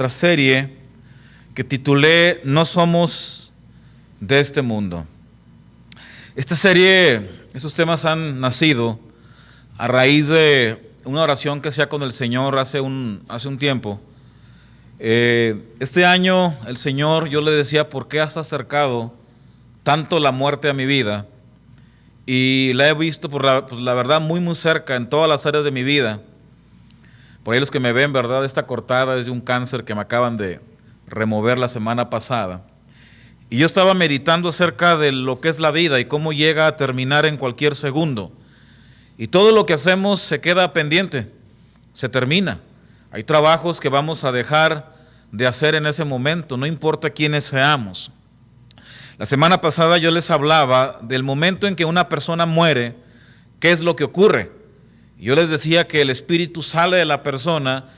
Nuestra serie que titulé No somos de este mundo. Esta serie, esos temas han nacido a raíz de una oración que hacía con el Señor hace un tiempo. Este año el Señor, yo le decía, ¿por qué has acercado tanto la muerte a mi vida? Y la he visto por la verdad muy cerca en todas las áreas de mi vida. Por ahí los que me ven, ¿verdad? Esta cortada es de un cáncer que me acaban de remover la semana pasada. Y yo estaba meditando acerca de lo que es la vida y cómo llega a terminar en cualquier segundo. Y todo lo que hacemos se queda pendiente, se termina. Hay trabajos que vamos a dejar de hacer en ese momento, no importa quiénes seamos. La semana pasada yo les hablaba del momento en que una persona muere, ¿qué es lo que ocurre? Yo les decía que el espíritu sale de la persona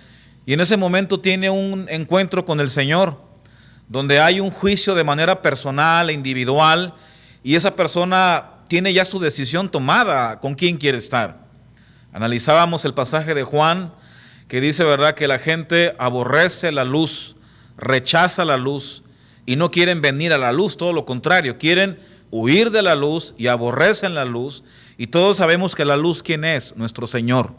y en ese momento tiene un encuentro con el Señor, donde hay un juicio de manera personal e individual y esa persona tiene ya su decisión tomada con quién quiere estar. Analizábamos el pasaje de Juan que dice, ¿verdad?, que la gente aborrece la luz, rechaza la luz y no quieren venir a la luz, todo lo contrario, quieren huir de la luz y aborrecen la luz. Y todos sabemos que la luz, ¿quién es? Nuestro Señor.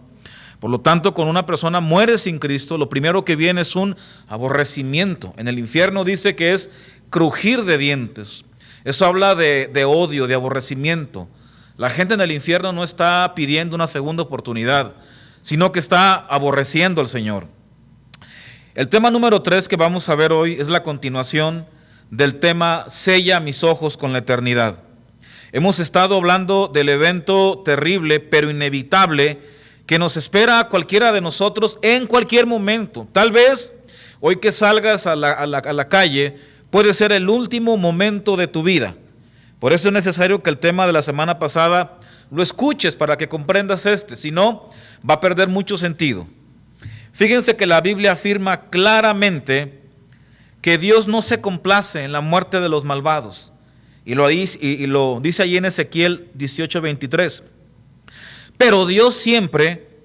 Por lo tanto, cuando una persona muere sin Cristo, lo primero que viene es un aborrecimiento. En el infierno dice que es crujir de dientes. Eso habla de odio, de aborrecimiento. La gente en el infierno no está pidiendo una segunda oportunidad, sino que está aborreciendo al Señor. El tema número 3 que vamos a ver hoy es la continuación del tema Sella mis ojos con la eternidad. Hemos estado hablando del evento terrible, pero inevitable, que nos espera a cualquiera de nosotros en cualquier momento. Tal vez hoy que salgas a la calle puede ser el último momento de tu vida. Por eso es necesario que el tema de la semana pasada lo escuches para que comprendas si no, va a perder mucho sentido. Fíjense que la Biblia afirma claramente que Dios no se complace en la muerte de los malvados. Y lo dice allí en Ezequiel 18:23. Pero Dios siempre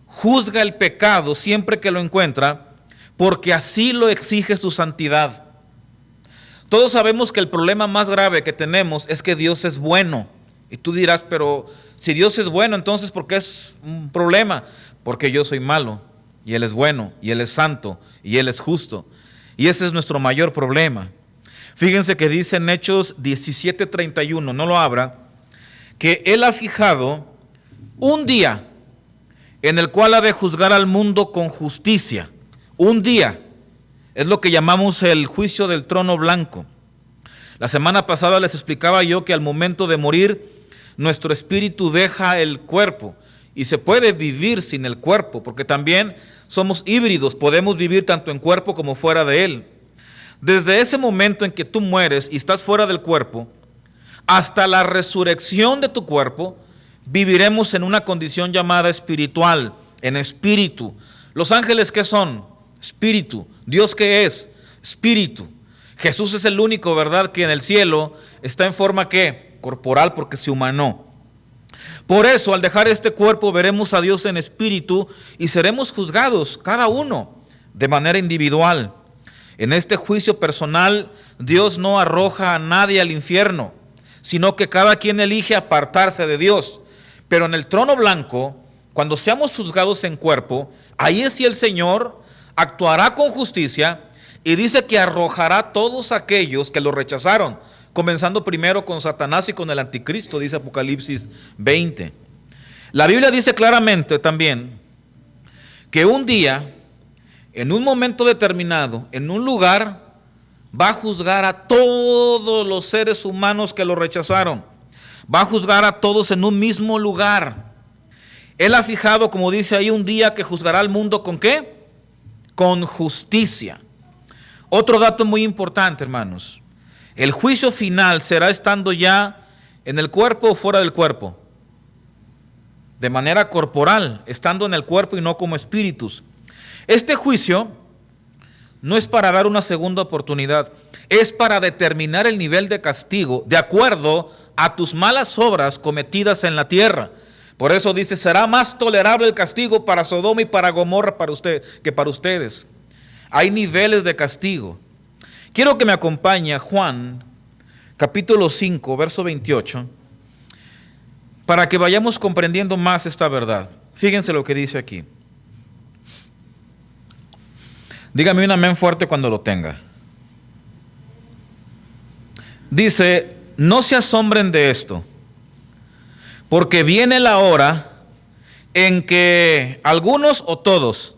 juzga el pecado siempre que lo encuentra, porque así lo exige su santidad. Todos sabemos que el problema más grave que tenemos es que Dios es bueno. Y tú dirás, pero si Dios es bueno, entonces ¿por qué es un problema? Porque yo soy malo, y Él es bueno, y Él es santo, y Él es justo. Y ese es nuestro mayor problema. Fíjense que dice en Hechos 17:31, no lo abra, que Él ha fijado un día en el cual ha de juzgar al mundo con justicia. Un día. Es lo que llamamos el juicio del trono blanco. La semana pasada les explicaba yo que al momento de morir, nuestro espíritu deja el cuerpo y se puede vivir sin el cuerpo, porque también somos híbridos, podemos vivir tanto en cuerpo como fuera de él. Desde ese momento en que tú mueres y estás fuera del cuerpo, hasta la resurrección de tu cuerpo, viviremos en una condición llamada espiritual, en espíritu. ¿Los ángeles qué son? Espíritu. ¿Dios qué es? Espíritu. Jesús es el único, ¿verdad?, que en el cielo está en forma ¿qué? Corporal, porque se humanó. Por eso, al dejar este cuerpo, veremos a Dios en espíritu y seremos juzgados, cada uno, de manera individual. En este juicio personal, Dios no arroja a nadie al infierno, sino que cada quien elige apartarse de Dios. Pero en el trono blanco, cuando seamos juzgados en cuerpo, ahí sí el Señor actuará con justicia y dice que arrojará a todos aquellos que lo rechazaron, comenzando primero con Satanás y con el anticristo, dice Apocalipsis 20. La Biblia dice claramente también que un día, en un momento determinado, en un lugar, va a juzgar a todos los seres humanos que lo rechazaron. Va a juzgar a todos en un mismo lugar. Él ha fijado, como dice ahí, un día que juzgará al mundo ¿con qué? Con justicia. Otro dato muy importante, hermanos. El juicio final será estando ya en el cuerpo o fuera del cuerpo. De manera corporal, estando en el cuerpo y no como espíritus. Este juicio no es para dar una segunda oportunidad, es para determinar el nivel de castigo de acuerdo a tus malas obras cometidas en la tierra. Por eso dice, será más tolerable el castigo para Sodoma y para Gomorra que para ustedes. Hay niveles de castigo. Quiero que me acompañe a Juan, capítulo 5, verso 28, para que vayamos comprendiendo más esta verdad. Fíjense lo que dice aquí. Dígame un amén fuerte cuando lo tenga. Dice, no se asombren de esto, porque viene la hora en que algunos o todos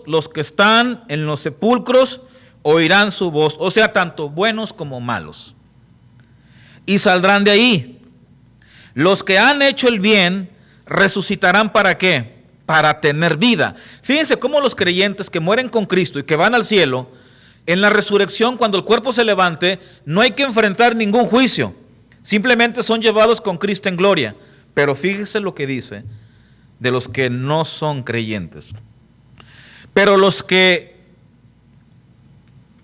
los que están en los sepulcros oirán su voz, o sea, tanto buenos como malos, y saldrán de ahí. Los que han hecho el bien resucitarán, ¿para qué? Para tener vida. Fíjense cómo los creyentes que mueren con Cristo y que van al cielo, en la resurrección, cuando el cuerpo se levante, no hay que enfrentar ningún juicio. Simplemente son llevados con Cristo en gloria. Pero fíjese lo que dice de los que no son creyentes. Pero los que,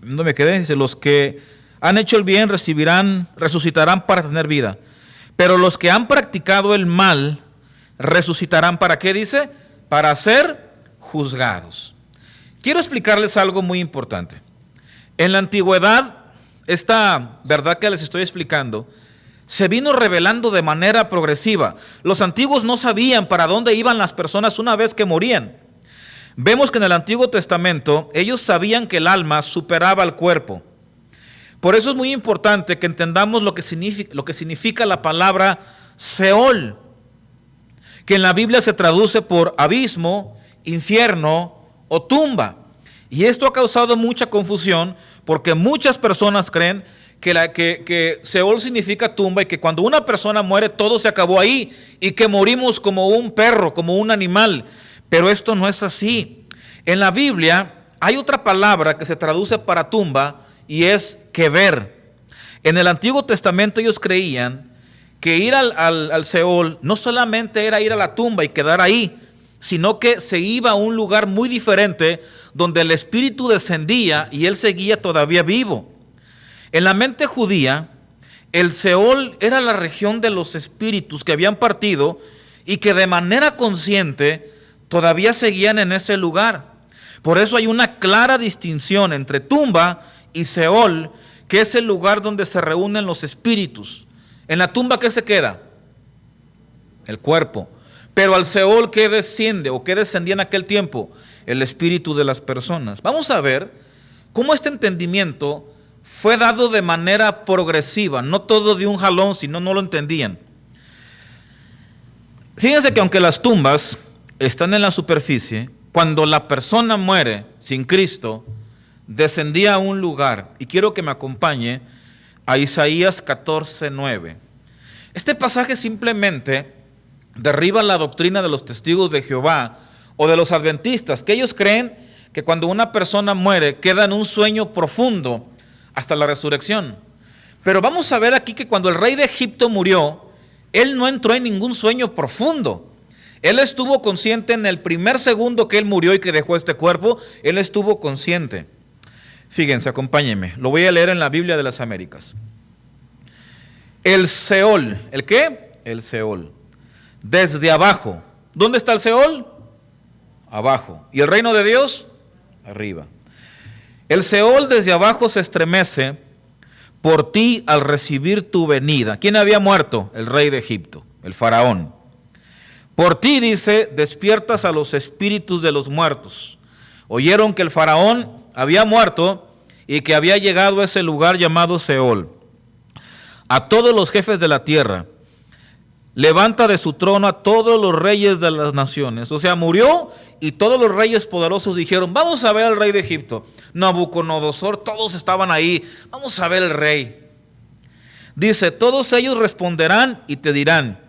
¿dónde me quedé? Dice, los que han hecho el bien resucitarán para tener vida. Pero los que han practicado el mal resucitarán, ¿para qué dice? Para ser juzgados. Quiero explicarles algo muy importante. En la antigüedad, esta verdad que les estoy explicando se vino revelando de manera progresiva. Los antiguos no sabían para dónde iban las personas una vez que morían. Vemos que en el Antiguo Testamento ellos sabían que el alma superaba al cuerpo. Por eso es muy importante que entendamos lo que significa la palabra Seol, que en la Biblia se traduce por abismo, infierno o tumba. Y esto ha causado mucha confusión porque muchas personas creen que Seol significa tumba y que cuando una persona muere todo se acabó ahí y que morimos como un perro, como un animal. Pero esto no es así. En la Biblia hay otra palabra que se traduce para tumba y es kever. En el Antiguo Testamento ellos creían que ir al Seol no solamente era ir a la tumba y quedar ahí, sino que se iba a un lugar muy diferente donde el espíritu descendía y él seguía todavía vivo. En la mente judía, el Seol era la región de los espíritus que habían partido y que de manera consciente todavía seguían en ese lugar. Por eso hay una clara distinción entre tumba y Seol, que es el lugar donde se reúnen los espíritus. En la tumba, ¿qué se queda? El cuerpo. Pero al Seol, ¿qué desciende o qué descendía en aquel tiempo? El espíritu de las personas. Vamos a ver cómo este entendimiento fue dado de manera progresiva, no todo de un jalón, sino no lo entendían. Fíjense que aunque las tumbas están en la superficie, cuando la persona muere sin Cristo, descendía a un lugar. Y quiero que me acompañe a Isaías 14:9. Este pasaje simplemente derriba la doctrina de los testigos de Jehová o de los adventistas, que ellos creen que cuando una persona muere queda en un sueño profundo hasta la resurrección. Pero vamos a ver aquí que cuando el rey de Egipto murió, él no entró en ningún sueño profundo. Él estuvo consciente en el primer segundo que él murió y que dejó este cuerpo, él estuvo consciente. Fíjense, acompáñenme, lo voy a leer en la Biblia de las Américas. El Seol, ¿el qué? El Seol. Desde abajo. ¿Dónde está el Seol? Abajo. ¿Y el reino de Dios? Arriba. El Seol desde abajo se estremece por ti al recibir tu venida. ¿Quién había muerto? El rey de Egipto, el faraón. Por ti, dice, despiertas a los espíritus de los muertos. Oyeron que el faraón había muerto y que había llegado a ese lugar llamado Seol. A todos los jefes de la tierra, levanta de su trono a todos los reyes de las naciones. O sea, murió y todos los reyes poderosos dijeron, vamos a ver al rey de Egipto. Nabucodonosor, todos estaban ahí, vamos a ver al rey. Dice, todos ellos responderán y te dirán,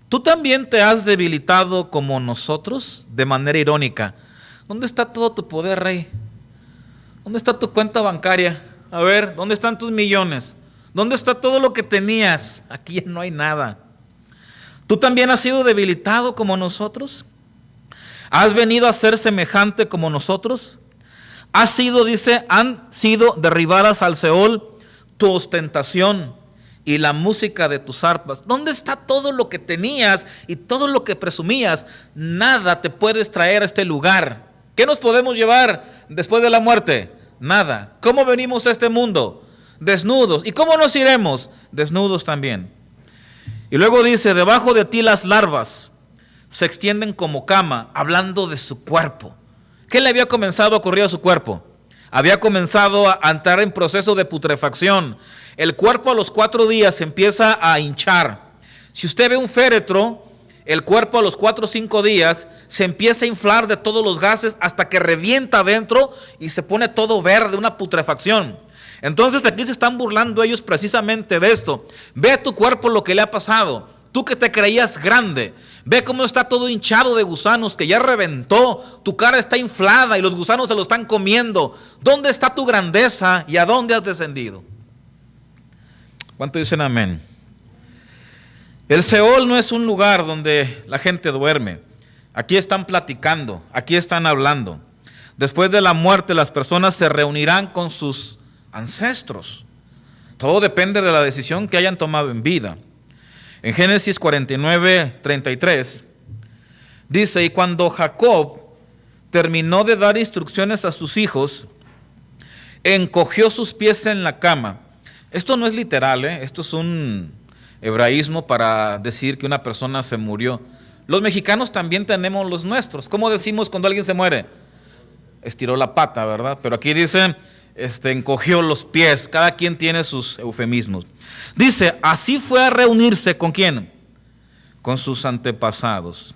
¿tú también te has debilitado como nosotros? De manera irónica. ¿Dónde está todo tu poder, rey? ¿Dónde está tu cuenta bancaria? A ver, ¿dónde están tus millones? ¿Dónde está todo lo que tenías? Aquí ya no hay nada. ¿Tú también has sido debilitado como nosotros? ¿Has venido a ser semejante como nosotros? Han sido derribadas al Seol tu ostentación y la música de tus arpas. ¿Dónde está todo lo que tenías y todo lo que presumías? Nada te puedes traer a este lugar. ¿Qué nos podemos llevar después de la muerte? Nada. ¿Cómo venimos a este mundo? Desnudos. ¿Y cómo nos iremos? Desnudos también. Y luego dice, debajo de ti las larvas se extienden como cama, hablando de su cuerpo. ¿Qué le había comenzado a ocurrir a su cuerpo? Había comenzado a entrar en proceso de putrefacción. El cuerpo a los 4 días empieza a hinchar. Si usted ve un féretro, el cuerpo a los 4 o 5 días se empieza a inflar de todos los gases hasta que revienta adentro y se pone todo verde, una putrefacción. Entonces aquí se están burlando ellos precisamente de esto. Ve a tu cuerpo lo que le ha pasado. Tú que te creías grande, ve cómo está todo hinchado de gusanos, que ya reventó, tu cara está inflada y los gusanos se lo están comiendo. ¿Dónde está tu grandeza y a dónde has descendido? ¿Cuánto dicen amén? El Seol no es un lugar donde la gente duerme. Aquí están platicando, aquí están hablando. Después de la muerte las personas se reunirán con sus ancestros. Todo depende de la decisión que hayan tomado en vida. En Génesis 49:33 dice, y cuando Jacob terminó de dar instrucciones a sus hijos, encogió sus pies en la cama. Esto no es literal, esto es un hebraísmo para decir que una persona se murió. Los mexicanos también tenemos los nuestros. ¿Cómo decimos cuando alguien se muere? Estiró la pata, ¿verdad? Pero aquí dice, encogió los pies. Cada quien tiene sus eufemismos. Dice, así fue a reunirse ¿con quién? Con sus antepasados.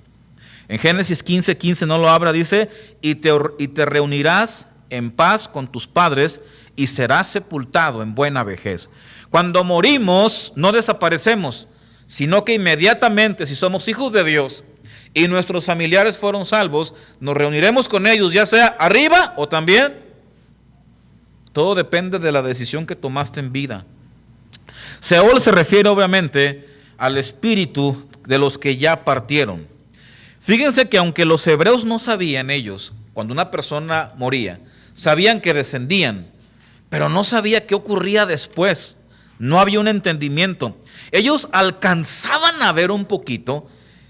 En Génesis 15:15 no lo abra, dice, y te reunirás en paz con tus padres y serás sepultado en buena vejez. Cuando morimos no desaparecemos, sino que inmediatamente, si somos hijos de Dios y nuestros familiares fueron salvos, nos reuniremos con ellos, ya sea arriba o también. Todo depende de la decisión que tomaste en vida. Seol se refiere obviamente al espíritu de los que ya partieron. Fíjense que aunque los hebreos no sabían ellos, cuando una persona moría, sabían que descendían, pero no sabía qué ocurría después. No había un entendimiento. Ellos alcanzaban a ver un poquito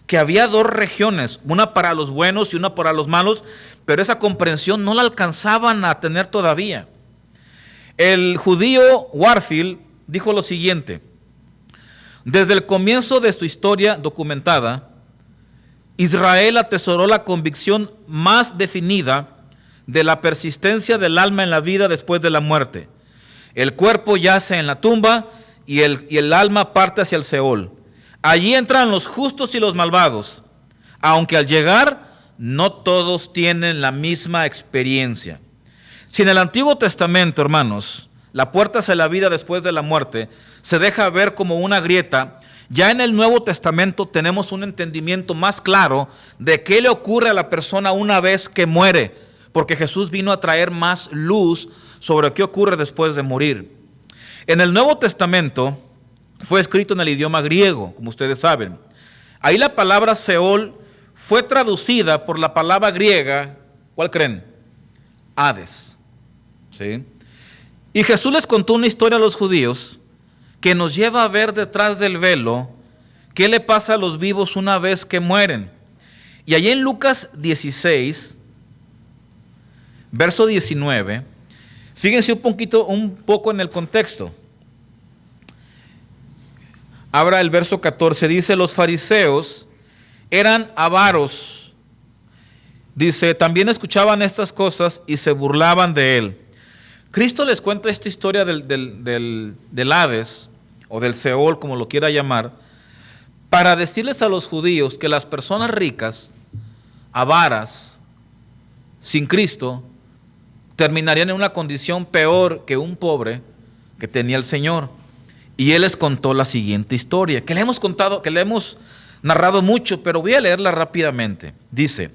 que había 2 regiones, una para los buenos y una para los malos, pero esa comprensión no la alcanzaban a tener todavía. El judío Warfield dijo lo siguiente: desde el comienzo de su historia documentada, Israel atesoró la convicción más definida de la persistencia del alma en la vida después de la muerte. El cuerpo yace en la tumba y el alma parte hacia el Seol. Allí entran los justos y los malvados, aunque al llegar no todos tienen la misma experiencia. Si en el Antiguo Testamento, hermanos, la puerta hacia la vida después de la muerte se deja ver como una grieta, ya en el Nuevo Testamento tenemos un entendimiento más claro de qué le ocurre a la persona una vez que muere, porque Jesús vino a traer más luz sobre qué ocurre después de morir. En el Nuevo Testamento fue escrito en el idioma griego, como ustedes saben. Ahí la palabra Seol fue traducida por la palabra griega, ¿cuál creen? Hades. ¿Sí? Y Jesús les contó una historia a los judíos que nos lleva a ver detrás del velo qué le pasa a los vivos una vez que mueren. Y allí en Lucas 16, verso 19, fíjense un poco en el contexto. Abra el verso 14, dice, los fariseos eran avaros. Dice, también escuchaban estas cosas y se burlaban de él. Cristo les cuenta esta historia del Hades, o del Seol, como lo quiera llamar, para decirles a los judíos que las personas ricas, avaras, sin Cristo, terminarían en una condición peor que un pobre que tenía el Señor. Y Él les contó la siguiente historia, que le hemos narrado mucho, pero voy a leerla rápidamente. Dice,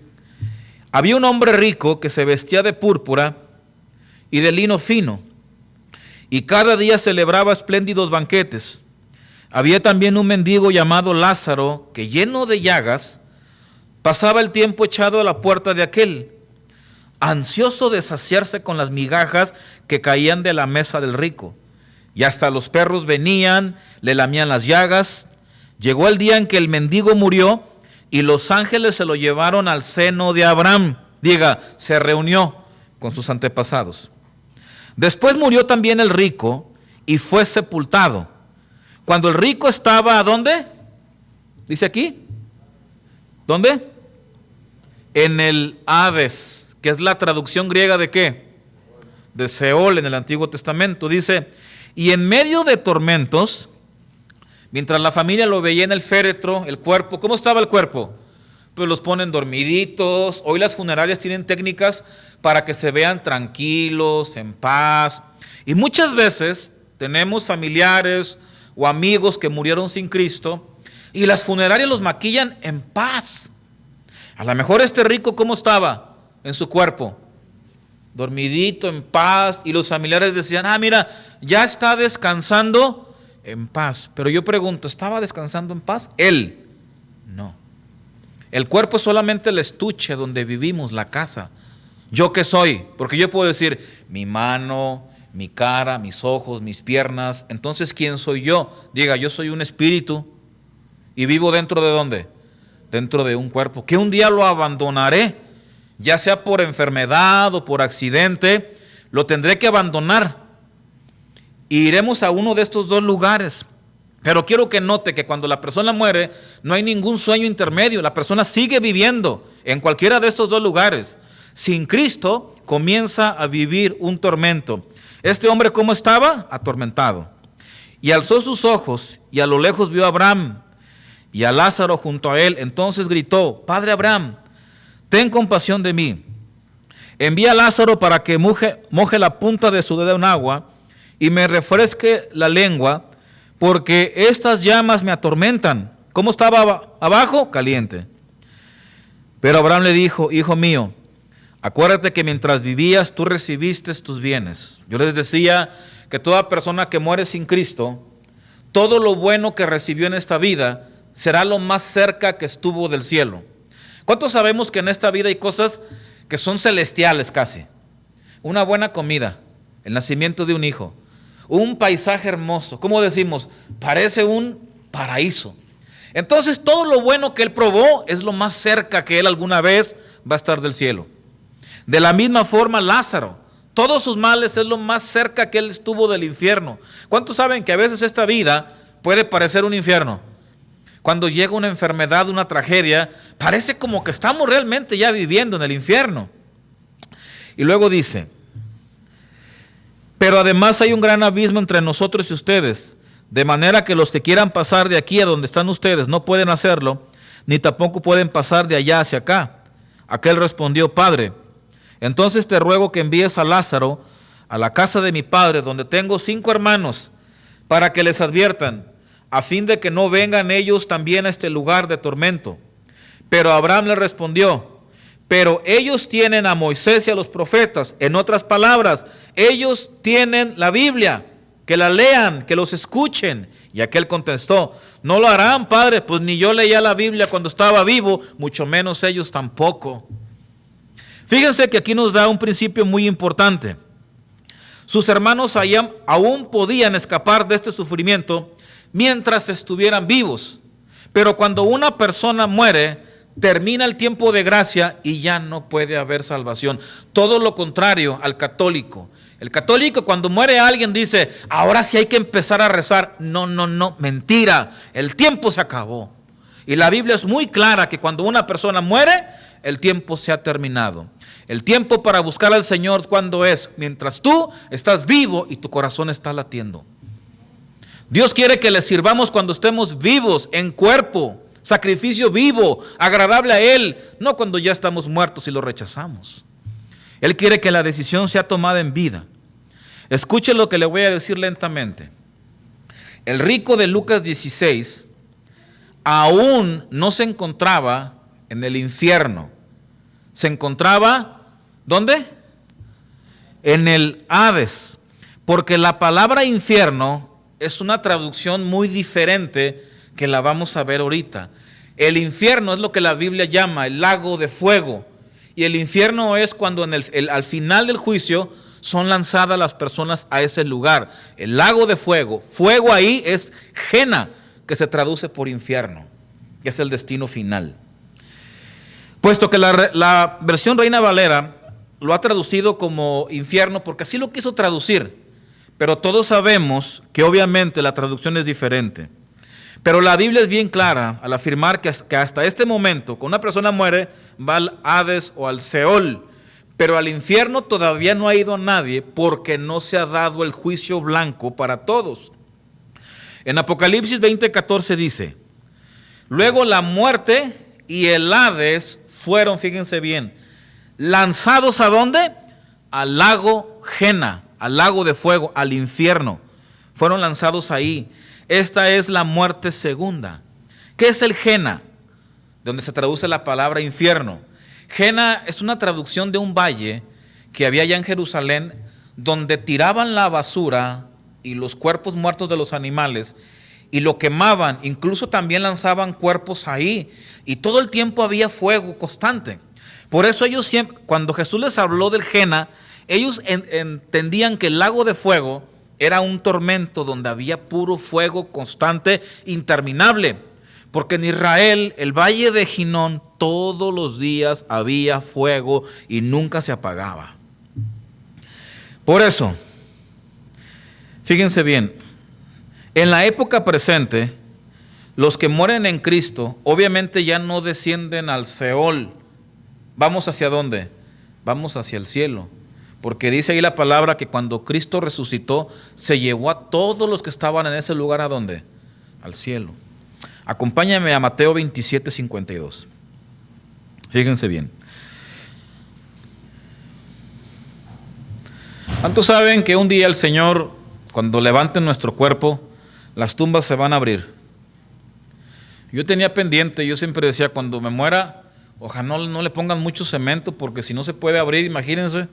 había un hombre rico que se vestía de púrpura y de lino fino, y cada día celebraba espléndidos banquetes. Había también un mendigo llamado Lázaro, que lleno de llagas, pasaba el tiempo echado a la puerta de aquel, ansioso de saciarse con las migajas que caían de la mesa del rico. Y hasta los perros venían, le lamían las llagas. Llegó el día en que el mendigo murió y los ángeles se lo llevaron al seno de Abraham. Diga, se reunió con sus antepasados. Después murió también el rico y fue sepultado. Cuando el rico estaba, ¿a dónde? Dice aquí. ¿Dónde? En el Hades, que es la traducción griega de ¿qué? De Seol en el Antiguo Testamento. Dice, y en medio de tormentos, mientras la familia lo veía en el féretro, el cuerpo, ¿cómo estaba el cuerpo? Pues los ponen dormiditos. Hoy las funerarias tienen técnicas para que se vean tranquilos, en paz. Y muchas veces tenemos familiares o amigos que murieron sin Cristo y las funerarias los maquillan en paz. A lo mejor este rico, ¿cómo estaba en su cuerpo? Dormidito, en paz. Y los familiares decían, mira, ya está descansando en paz. Pero yo pregunto, ¿estaba descansando en paz? Él, no. El cuerpo es solamente el estuche donde vivimos, la casa. ¿Yo qué soy? Porque yo puedo decir, mi mano, mi cara, mis ojos, mis piernas. Entonces, ¿quién soy yo? Diga, yo soy un espíritu y vivo dentro de ¿dónde? Dentro de un cuerpo, que un día lo abandonaré, ya sea por enfermedad o por accidente, lo tendré que abandonar. Y iremos a uno de estos dos lugares. Pero quiero que note que cuando la persona muere, no hay ningún sueño intermedio. La persona sigue viviendo en cualquiera de estos dos lugares. Sin Cristo, comienza a vivir un tormento. Este hombre, ¿cómo estaba? Atormentado. Y alzó sus ojos, y a lo lejos vio a Abraham, y a Lázaro junto a él. Entonces gritó, Padre Abraham, ten compasión de mí. Envía a Lázaro para que moje la punta de su dedo en agua, y me refresque la lengua, porque estas llamas me atormentan. ¿Cómo estaba abajo? Caliente. Pero Abraham le dijo, hijo mío, acuérdate que mientras vivías tú recibiste tus bienes. Yo les decía que toda persona que muere sin Cristo, todo lo bueno que recibió en esta vida será lo más cerca que estuvo del cielo. ¿Cuántos sabemos que en esta vida hay cosas que son celestiales casi? Una buena comida, el nacimiento de un hijo, un paisaje hermoso, ¿cómo decimos? Parece un paraíso. Entonces todo lo bueno que él probó es lo más cerca que él alguna vez va a estar del cielo. De la misma forma Lázaro, todos sus males es lo más cerca que él estuvo del infierno. ¿Cuántos saben que a veces esta vida puede parecer un infierno? Cuando llega una enfermedad, una tragedia, parece como que estamos realmente ya viviendo en el infierno. Y luego dice, pero además hay un gran abismo entre nosotros y ustedes, de manera que los que quieran pasar de aquí a donde están ustedes no pueden hacerlo, ni tampoco pueden pasar de allá hacia acá. Aquel respondió, Padre, entonces te ruego que envíes a Lázaro a la casa de mi padre, donde tengo 5 hermanos, para que les adviertan, a fin de que no vengan ellos también a este lugar de tormento. Pero Abraham le respondió, pero ellos tienen a Moisés y a los profetas. En otras palabras, ellos tienen la Biblia, que la lean, que los escuchen. Y aquel contestó, no lo harán, padre, pues ni yo leía la Biblia cuando estaba vivo, mucho menos ellos tampoco. Fíjense que aquí nos da un principio muy importante. Sus hermanos aún podían escapar de este sufrimiento mientras estuvieran vivos. Pero cuando una persona muere, termina el tiempo de gracia y ya no puede haber salvación. Todo lo contrario al católico. El católico cuando muere alguien dice, ahora sí hay que empezar a rezar. No, mentira. El tiempo se acabó. Y la Biblia es muy clara que cuando una persona muere, el tiempo se ha terminado. El tiempo para buscar al Señor, ¿cuándo es? Mientras tú estás vivo y tu corazón está latiendo. Dios quiere que le sirvamos cuando estemos vivos, en cuerpo, sacrificio vivo, agradable a Él, no cuando ya estamos muertos y lo rechazamos. Él quiere que la decisión sea tomada en vida. Escuche lo que le voy a decir lentamente. El rico de Lucas 16 aún no se encontraba en el infierno. Se encontraba, ¿dónde? En el Hades. Porque la palabra infierno es una traducción muy diferente que la vamos a ver ahorita. El infierno es lo que la Biblia llama el lago de fuego. Y el infierno es cuando al final del juicio son lanzadas las personas a ese lugar. El lago de fuego. Fuego ahí es Gena, que se traduce por infierno, que es el destino final. Puesto que la versión Reina Valera lo ha traducido como infierno porque así lo quiso traducir, pero todos sabemos que obviamente la traducción es diferente. Pero la Biblia es bien clara al afirmar que hasta este momento, cuando una persona muere, va al Hades o al Seol, pero al infierno todavía no ha ido nadie porque no se ha dado el juicio blanco para todos. En Apocalipsis 20:14 dice: luego la muerte y el Hades fueron, fíjense bien, lanzados ¿a dónde? Al lago Jena, al lago de fuego, al infierno. Fueron lanzados ahí. Esta es la muerte segunda. ¿Qué es el Jena? Donde se traduce la palabra infierno. Jena es una traducción de un valle que había allá en Jerusalén, donde tiraban la basura y los cuerpos muertos de los animales y lo quemaban, incluso también lanzaban cuerpos ahí, y todo el tiempo había fuego constante. Por eso ellos siempre, cuando Jesús les habló del Jena, ellos entendían que el lago de fuego era un tormento donde había puro fuego constante, interminable. Porque en Israel, el valle de Ginón, todos los días había fuego y nunca se apagaba. Por eso, fíjense bien, en la época presente, los que mueren en Cristo, obviamente ya no descienden al Seol. ¿Vamos hacia dónde? Vamos hacia el cielo. Porque dice ahí la palabra que cuando Cristo resucitó, se llevó a todos los que estaban en ese lugar, ¿a dónde? Al cielo. Acompáñame a Mateo 27:52. Fíjense bien. ¿Cuántos saben que un día el Señor, cuando levante nuestro cuerpo, las tumbas se van a abrir? Yo tenía pendiente, yo siempre decía, cuando me muera, ojalá no le pongan mucho cemento, porque si no se puede abrir, imagínense,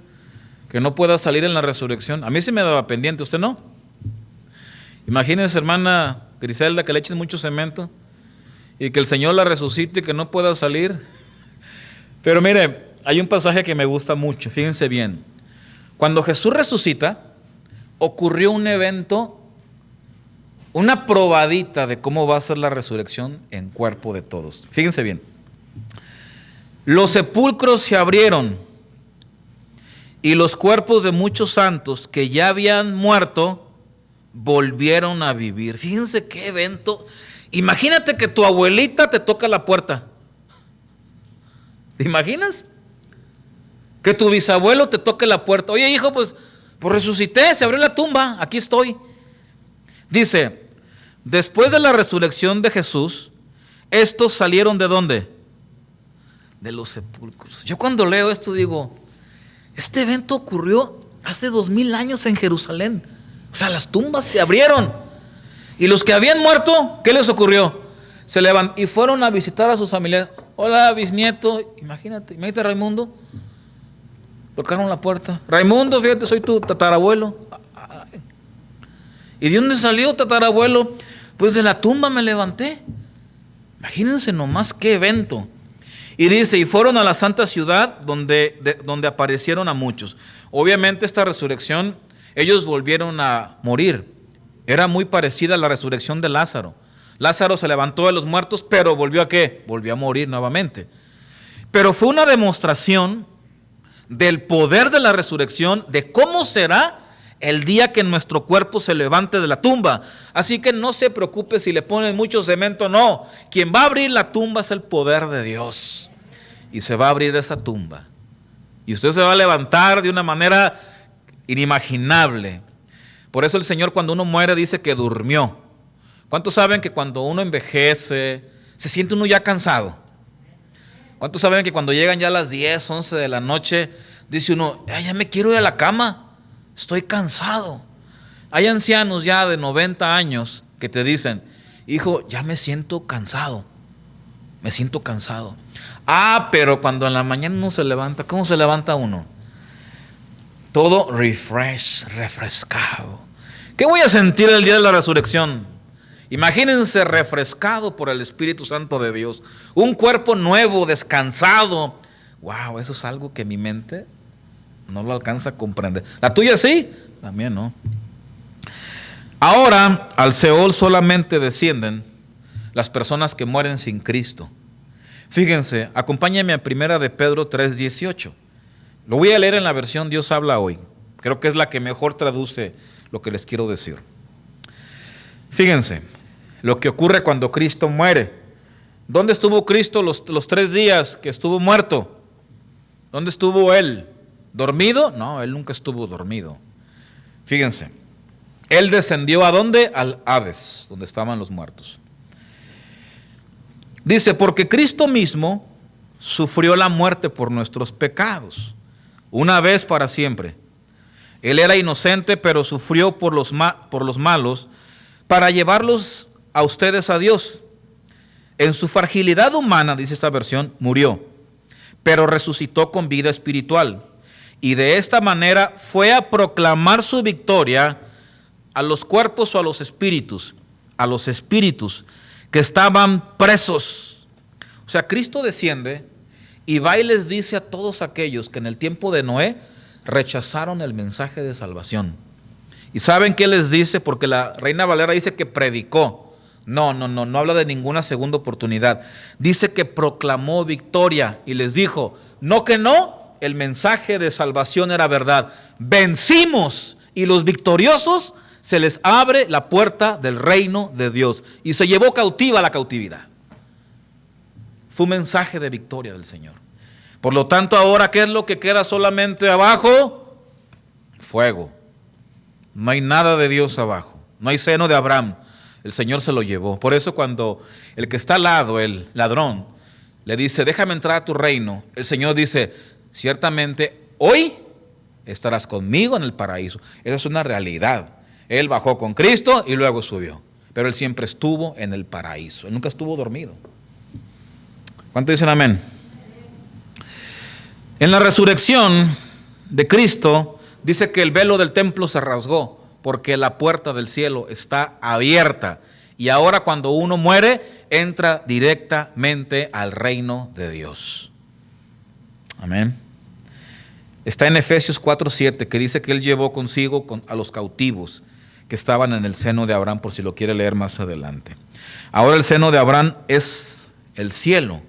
que no pueda salir en la resurrección. A mí sí me daba pendiente, ¿usted no? Imagínense, hermana Griselda, que le echen mucho cemento y que el Señor la resucite y que no pueda salir. Pero mire, hay un pasaje que me gusta mucho, fíjense bien. Cuando Jesús resucita, ocurrió un evento, una probadita de cómo va a ser la resurrección en cuerpo de todos. Fíjense bien. Los sepulcros se abrieron y los cuerpos de muchos santos que ya habían muerto volvieron a vivir. Fíjense qué evento. Imagínate que tu abuelita te toca la puerta. ¿Te imaginas? Que tu bisabuelo te toque la puerta. Oye, hijo, pues resucité, se abrió la tumba, aquí estoy. Dice, después de la resurrección de Jesús, estos salieron ¿de dónde? De los sepulcros. Yo cuando leo esto digo, este evento ocurrió hace 2000 años en Jerusalén. O sea, las tumbas se abrieron. Y los que habían muerto, ¿qué les ocurrió? Se levantaron y fueron a visitar a sus familiares. Hola, bisnieto. Imagínate Raimundo. Tocaron la puerta. Raimundo, fíjate, soy tu tatarabuelo. ¿Y de dónde salió tatarabuelo? Pues de la tumba me levanté. Imagínense nomás qué evento. Y dice, y fueron a la santa ciudad donde aparecieron a muchos. Obviamente esta resurrección, ellos volvieron a morir. Era muy parecida a la resurrección de Lázaro. Lázaro se levantó de los muertos, pero ¿volvió a qué? Volvió a morir nuevamente. Pero fue una demostración del poder de la resurrección, de cómo será el día que nuestro cuerpo se levante de la tumba. Así que no se preocupe si le ponen mucho cemento, no. Quien va a abrir la tumba es el poder de Dios. Y se va a abrir esa tumba. Y usted se va a levantar de una manera inimaginable. Por eso el Señor, cuando uno muere, dice que durmió. ¿Cuántos saben que cuando uno envejece, se siente uno ya cansado? ¿Cuántos saben que cuando llegan ya las 10, 11 de la noche, dice uno, ya me quiero ir a la cama, estoy cansado? Hay ancianos ya de 90 años que te dicen, hijo, ya me siento cansado, pero cuando en la mañana uno se levanta, ¿cómo se levanta uno? Todo refrescado. ¿Qué voy a sentir el día de la resurrección? Imagínense refrescado por el Espíritu Santo de Dios. Un cuerpo nuevo, descansado. Wow, eso es algo que mi mente no lo alcanza a comprender. ¿La tuya sí? La mía no. Ahora, al Seol solamente descienden las personas que mueren sin Cristo. Fíjense, acompáñenme a Primera de Pedro 3:18. Lo voy a leer en la versión Dios habla hoy. Creo que es la que mejor traduce lo que les quiero decir. Fíjense, lo que ocurre cuando Cristo muere. ¿Dónde estuvo Cristo los 3 días que estuvo muerto? ¿Dónde estuvo Él? ¿Dormido? No, Él nunca estuvo dormido. Fíjense, Él descendió ¿a dónde? Al Hades, donde estaban los muertos. Dice, porque Cristo mismo sufrió la muerte por nuestros pecados, una vez para siempre. Él era inocente, pero sufrió por los malos, para llevarlos a ustedes a Dios. En su fragilidad humana, dice esta versión, murió, pero resucitó con vida espiritual. Y de esta manera fue a proclamar su victoria a los cuerpos o a los espíritus que estaban presos. O sea, Cristo desciende y va y les dice a todos aquellos que en el tiempo de Noé rechazaron el mensaje de salvación. ¿Y saben qué les dice? Porque la Reina Valera dice que predicó. No habla de ninguna segunda oportunidad. Dice que proclamó victoria y les dijo, no que no, el mensaje de salvación era verdad. Vencimos y los victoriosos se les abre la puerta del reino de Dios y se llevó cautiva la cautividad. Fue un mensaje de victoria del Señor. Por lo tanto, ahora, ¿qué es lo que queda solamente abajo? Fuego. No hay nada de Dios abajo. No hay seno de Abraham. El Señor se lo llevó. Por eso cuando el que está al lado, el ladrón, le dice, déjame entrar a tu reino, el Señor dice, ciertamente hoy estarás conmigo en el paraíso. Esa es una realidad. Él bajó con Cristo y luego subió. Pero Él siempre estuvo en el paraíso. Él nunca estuvo dormido. ¿Cuántos dicen amén? En la resurrección de Cristo, dice que el velo del templo se rasgó porque la puerta del cielo está abierta. Y ahora cuando uno muere, entra directamente al reino de Dios. Amén. Está en Efesios 4:7, que dice que Él llevó consigo a los cautivos que estaban en el seno de Abraham, por si lo quiere leer más adelante. Ahora el seno de Abraham es el cielo.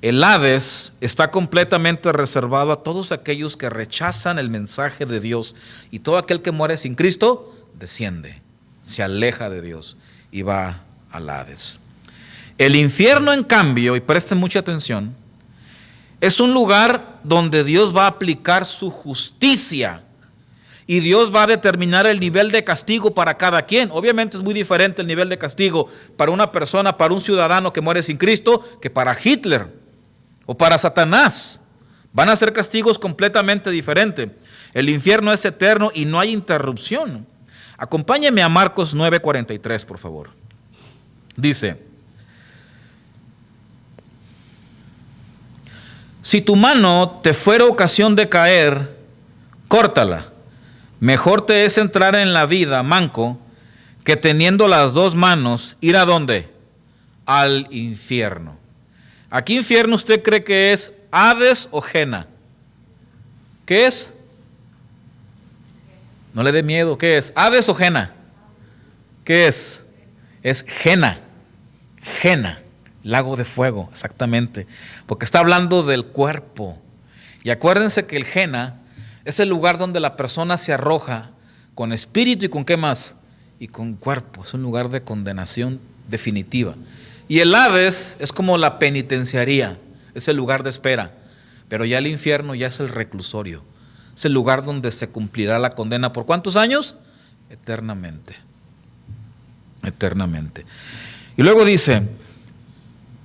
El Hades está completamente reservado a todos aquellos que rechazan el mensaje de Dios, y todo aquel que muere sin Cristo desciende, se aleja de Dios y va al Hades. El infierno, en cambio, y presten mucha atención, es un lugar donde Dios va a aplicar su justicia y Dios va a determinar el nivel de castigo para cada quien. Obviamente es muy diferente el nivel de castigo para una persona, para un ciudadano que muere sin Cristo, que para Hitler o para Satanás. Van a ser castigos completamente diferentes. El infierno es eterno y no hay interrupción. Acompáñeme a Marcos 9:43, por favor. Dice, si tu mano te fuera ocasión de caer, córtala. Mejor te es entrar en la vida manco que teniendo las 2 manos ir ¿a dónde? Al infierno. ¿Aquí infierno usted cree que es Hades o Gena? ¿Qué es? No le dé miedo, ¿qué es? ¿Hades o Gena? ¿Qué es? Es Gena. Gena, lago de fuego, exactamente. Porque está hablando del cuerpo. Y acuérdense que el Gena es el lugar donde la persona se arroja con espíritu y con ¿qué más? Y con cuerpo. Es un lugar de condenación definitiva. Y el Hades es como la penitenciaría, es el lugar de espera. Pero ya el infierno ya es el reclusorio. Es el lugar donde se cumplirá la condena. ¿Por cuántos años? Eternamente. Eternamente. Y luego dice,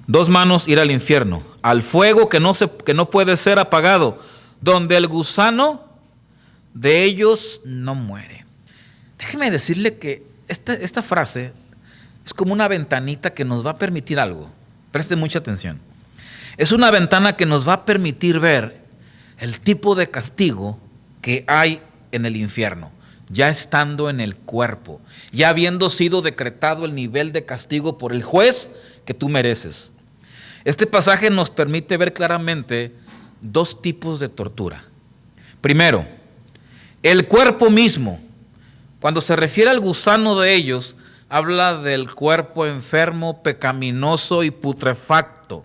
2 manos ir al infierno, al fuego que no puede ser apagado, donde el gusano de ellos no muere. Déjeme decirle que esta frase es como una ventanita que nos va a permitir algo. Preste mucha atención. Es una ventana que nos va a permitir ver el tipo de castigo que hay en el infierno, ya estando en el cuerpo, ya habiendo sido decretado el nivel de castigo por el juez que tú mereces. Este pasaje nos permite ver claramente 2 tipos de tortura. Primero, el cuerpo mismo. Cuando se refiere al gusano de ellos, habla del cuerpo enfermo, pecaminoso y putrefacto.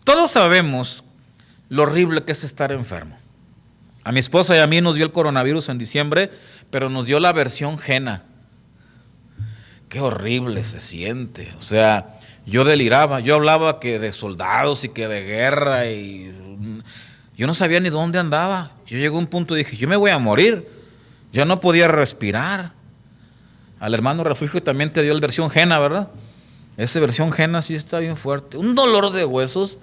Todos sabemos lo horrible que es estar enfermo. A mi esposa y a mí nos dio el coronavirus en diciembre, pero nos dio la versión Jena. Qué horrible se siente. O sea, yo deliraba, yo hablaba que de soldados y que de guerra y yo no sabía ni dónde andaba. Yo llegué a un punto y dije, yo me voy a morir. Yo no podía respirar. Al hermano Refugio también te dio el versión Jena, ¿verdad? Esa versión Jena sí está bien fuerte. Un dolor de huesos,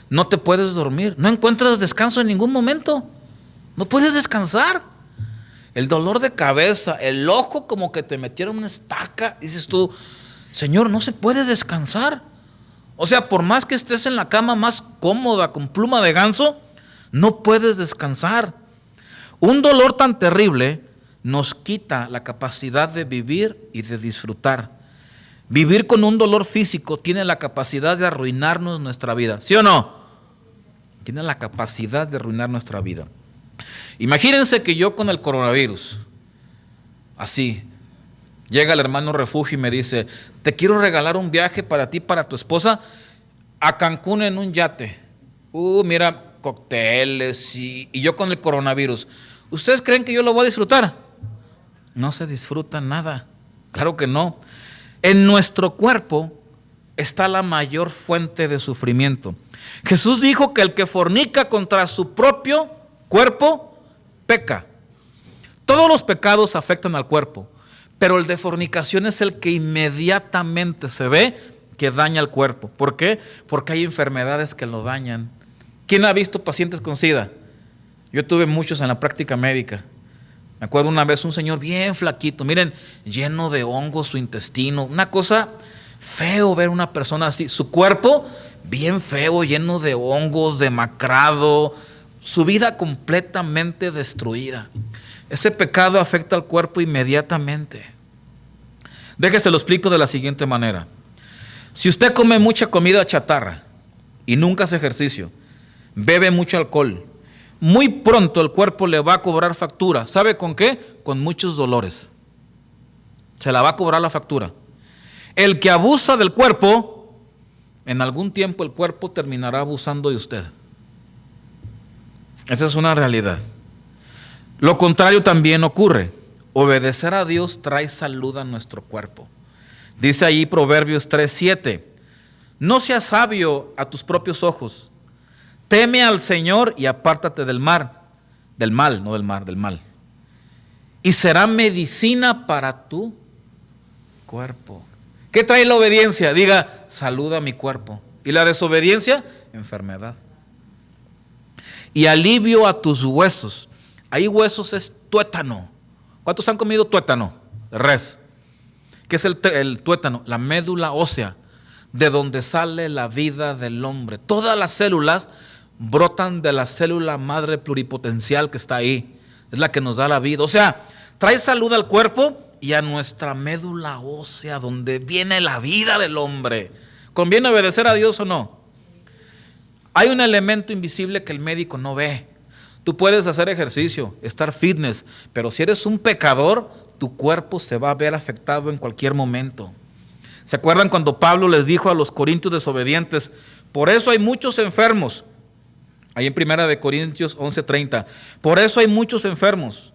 no te puedes dormir, no encuentras descanso en ningún momento. No puedes descansar. El dolor de cabeza, el ojo como que te metieron una estaca. Dices tú, Señor, no se puede descansar. O sea, por más que estés en la cama más cómoda, con pluma de ganso, no puedes descansar. Un dolor tan terrible nos quita la capacidad de vivir y de disfrutar. Vivir con un dolor físico tiene la capacidad de arruinarnos nuestra vida. ¿Sí o no? Tiene la capacidad de arruinar nuestra vida. Imagínense que yo con el coronavirus, así, llega el hermano Refugio y me dice, te quiero regalar un viaje para ti, para tu esposa, a Cancún en un yate. Mira, cócteles y yo con el coronavirus. ¿Ustedes creen que yo lo voy a disfrutar? No se disfruta nada, claro que no. En nuestro cuerpo está la mayor fuente de sufrimiento. Jesús dijo que el que fornica contra su propio cuerpo peca. Todos los pecados afectan al cuerpo, pero el de fornicación es el que inmediatamente se ve que daña al cuerpo. ¿Por qué? Porque hay enfermedades que lo dañan. ¿Quién ha visto pacientes con SIDA? Yo tuve muchos en la práctica médica. Me acuerdo una vez un señor bien flaquito, miren, lleno de hongos su intestino, una cosa feo ver una persona así, su cuerpo bien feo, lleno de hongos, demacrado, su vida completamente destruida. Ese pecado afecta al cuerpo inmediatamente. Déjese lo explico de la siguiente manera. Si usted come mucha comida chatarra y nunca hace ejercicio, bebe mucho alcohol, muy pronto el cuerpo le va a cobrar factura. ¿Sabe con qué? Con muchos dolores. Se la va a cobrar la factura. El que abusa del cuerpo, en algún tiempo el cuerpo terminará abusando de usted. Esa es una realidad. Lo contrario también ocurre. Obedecer a Dios trae salud a nuestro cuerpo. Dice ahí Proverbios 3:7. No seas sabio a tus propios ojos. Teme al Señor y apártate del mal. Del mal. Y será medicina para tu cuerpo. ¿Qué trae la obediencia? Diga, salud a mi cuerpo. ¿Y la desobediencia? Enfermedad. Y alivio a tus huesos. Ahí huesos es tuétano. ¿Cuántos han comido tuétano? Res. ¿Qué es el tuétano? La médula ósea, de donde sale la vida del hombre. Todas las células brotan de la célula madre pluripotencial que está ahí. Es la que nos da la vida. O sea, trae salud al cuerpo y a nuestra médula ósea, donde viene la vida del hombre. ¿Conviene obedecer a Dios o no? Hay un elemento invisible que el médico no ve. Tú puedes hacer ejercicio, estar fitness, pero si eres un pecador, tu cuerpo se va a ver afectado en cualquier momento. ¿Se acuerdan cuando Pablo les dijo a los corintios desobedientes? Por eso hay muchos enfermos. Ahí en 1 Corintios 11:30. Por eso hay muchos enfermos,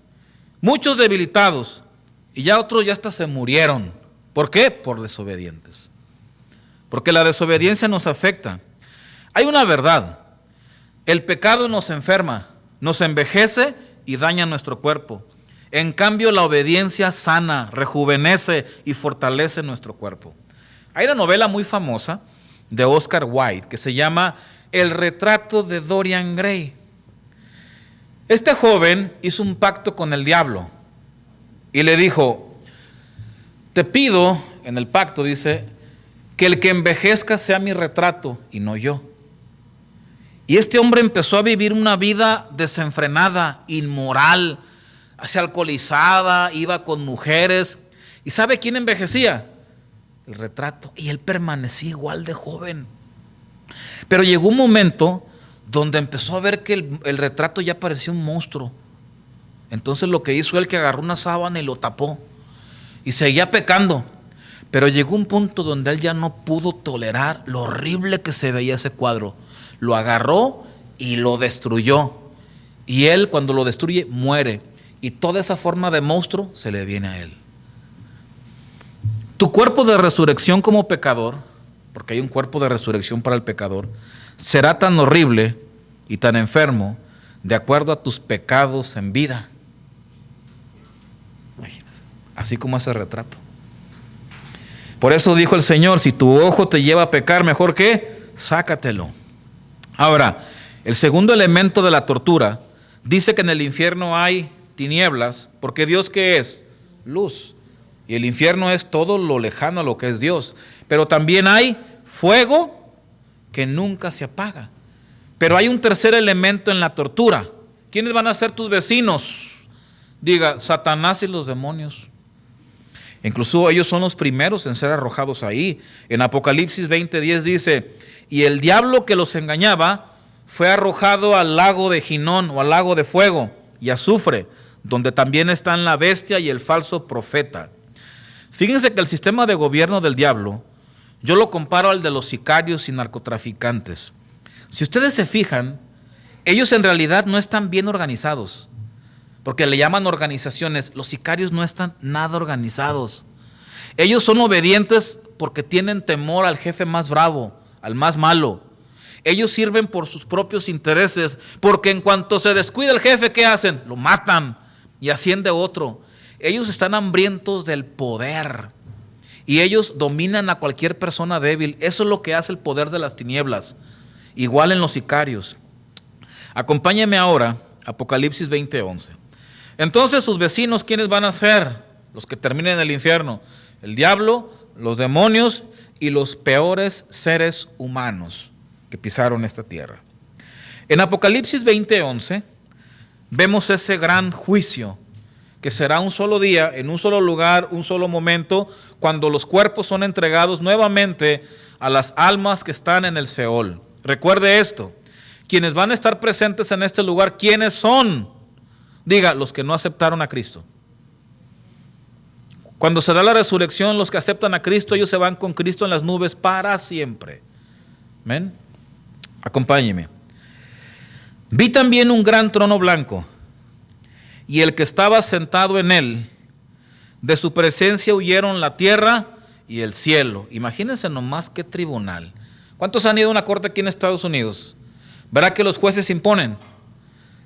muchos debilitados, y ya otros ya hasta se murieron. ¿Por qué? Por desobedientes. Porque la desobediencia nos afecta. Hay una verdad. El pecado nos enferma, nos envejece y daña nuestro cuerpo. En cambio, la obediencia sana, rejuvenece y fortalece nuestro cuerpo. Hay una novela muy famosa de Oscar Wilde que se llama El retrato de Dorian Gray. Este joven hizo un pacto con el diablo y le dijo, te pido, en el pacto dice, que el que envejezca sea mi retrato y no yo. Y este hombre empezó a vivir una vida desenfrenada, inmoral, se alcoholizaba, iba con mujeres. ¿Y sabe quién envejecía? El retrato. Y él permanecía igual de joven. Pero llegó un momento donde empezó a ver que el retrato ya parecía un monstruo. Entonces lo que hizo él, que agarró una sábana y lo tapó. Y seguía pecando. Pero llegó un punto donde él ya no pudo tolerar lo horrible que se veía ese cuadro. lo agarró y lo destruyó. Y él, cuando lo destruye, muere. Y toda esa forma de monstruo se le viene a él. Tu cuerpo de resurrección como pecador, porque hay un cuerpo de resurrección para el pecador, será tan horrible y tan enfermo de acuerdo a tus pecados en vida. Imagínate, así como ese retrato. Por eso dijo el Señor, si tu ojo te lleva a pecar, mejor que sácatelo. Ahora, el segundo elemento de la tortura dice que en el infierno hay tinieblas, porque Dios, ¿qué es? Luz. Y el infierno es todo lo lejano a lo que es Dios. Pero también hay fuego que nunca se apaga. Pero hay un tercer elemento en la tortura. ¿Quiénes van a ser tus vecinos? Diga, Satanás y los demonios. Incluso ellos son los primeros en ser arrojados ahí. En Apocalipsis 20:10 dice, y el diablo que los engañaba fue arrojado al lago de Ginón o al lago de fuego y azufre, donde también están la bestia y el falso profeta. Fíjense que el sistema de gobierno del diablo, yo lo comparo al de los sicarios y narcotraficantes. Si ustedes se fijan, ellos en realidad no están bien organizados, porque le llaman organizaciones. Los sicarios no están nada organizados. Ellos son obedientes porque tienen temor al jefe más bravo, al más malo. Ellos sirven por sus propios intereses, porque en cuanto se descuida el jefe, ¿qué hacen? Lo matan y asciende otro. Ellos están hambrientos del poder y ellos dominan a cualquier persona débil. Eso es lo que hace el poder de las tinieblas. Igual en los sicarios. Acompáñame ahora, Apocalipsis 20:11. Entonces sus vecinos, ¿quiénes van a ser? Los que terminen en el infierno. El diablo, los demonios y los peores seres humanos que pisaron esta tierra. En Apocalipsis 20:11 vemos ese gran juicio que será un solo día, en un solo lugar, un solo momento, cuando los cuerpos son entregados nuevamente a las almas que están en el Seol. Recuerde esto, quienes van a estar presentes en este lugar, ¿quiénes son? Diga, los que no aceptaron a Cristo. Cuando se da la resurrección, los que aceptan a Cristo, ellos se van con Cristo en las nubes para siempre. ¿Amén? Acompáñeme. Vi también un gran trono blanco, y el que estaba sentado en él, de su presencia huyeron la tierra y el cielo. Imagínense nomás qué tribunal. ¿Cuántos han ido a una corte aquí en Estados Unidos? ¿Verá que los jueces imponen?